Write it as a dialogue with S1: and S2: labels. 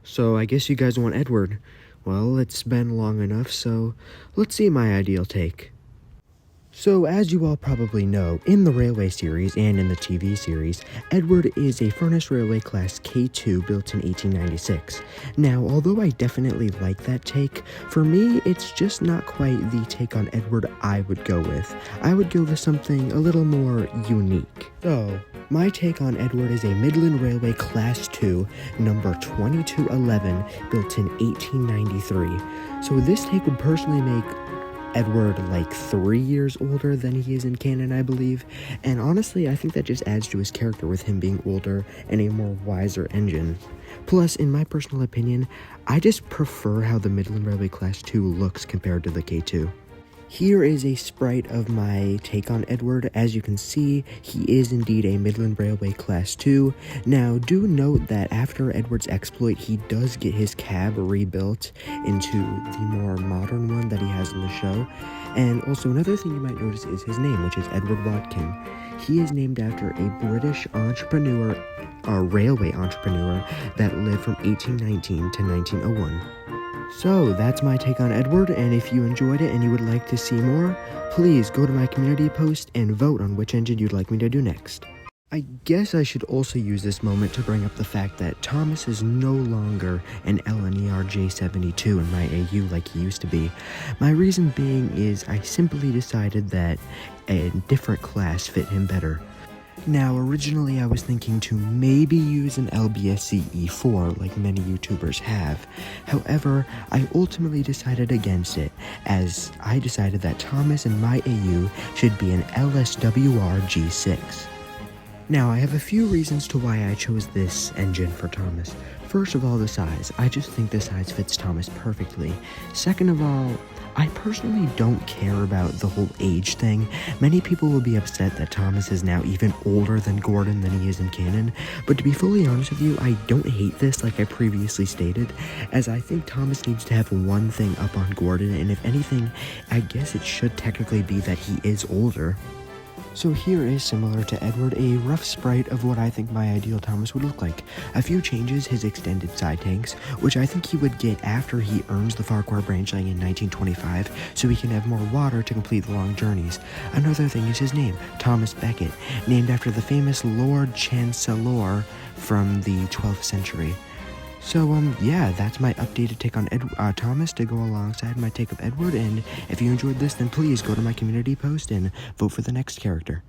S1: So I guess you guys want Edward. Well, it's been long enough, so let's see my ideal take. So, as you all probably know, in the Railway series and in the TV series, Edward is a Furnace Railway Class K2 built in 1896. Now, although I definitely like that take, for me, it's just not quite the take on Edward I would go with. I would go with something a little more unique. So, my take on Edward is a Midland Railway Class 2, number 2211, built in 1893. So this take would personally make Edward like 3 years older than he is in canon, I believe, and honestly, I think that just adds to his character with him being older and a more wiser engine. Plus, in my personal opinion, I just prefer how the Midland Railway Class 2 looks compared to the K2. Here is a sprite of my take on Edward. As you can see, he is indeed a Midland Railway Class 2. Now, do note that after Edward's exploit, he does get his cab rebuilt into the more modern one that he has in the show. And also, another thing you might notice is his name, which is Edward Watkin. He is named after a British entrepreneur, a railway entrepreneur, that lived from 1819 to 1901. So, that's my take on Edward, and if you enjoyed it and you would like to see more, please go to my community post and vote on which engine you'd like me to do next. I guess I should also use this moment to bring up the fact that Thomas is no longer an LNER J72 in my AU like he used to be. My reason being is I simply decided that a different class fit him better. Now, originally I was thinking to maybe use an LBSC E4 like many YouTubers have. However, I ultimately decided against it, as I decided that Thomas in my AU should be an LSWR G6. Now, I have a few reasons to why I chose this engine for Thomas. First of all, the size. I just think the size fits Thomas perfectly. Second of all, I personally don't care about the whole age thing. Many people will be upset that Thomas is now even older than Gordon than he is in canon, but to be fully honest with you, I don't hate this like I previously stated, as I think Thomas needs to have one thing up on Gordon, and if anything, I guess it should technically be that he is older. So here is, similar to Edward, a rough sprite of what I think my ideal Thomas would look like. A few changes: his extended side tanks, which I think he would get after he earns the Farquhar branch line in 1925, so he can have more water to complete the long journeys. Another thing is his name, Thomas Becket, named after the famous Lord Chancellor from the 12th century. So, yeah, that's my updated take on Thomas to go alongside my take of Edward, and if you enjoyed this, then please go to my community post and vote for the next character.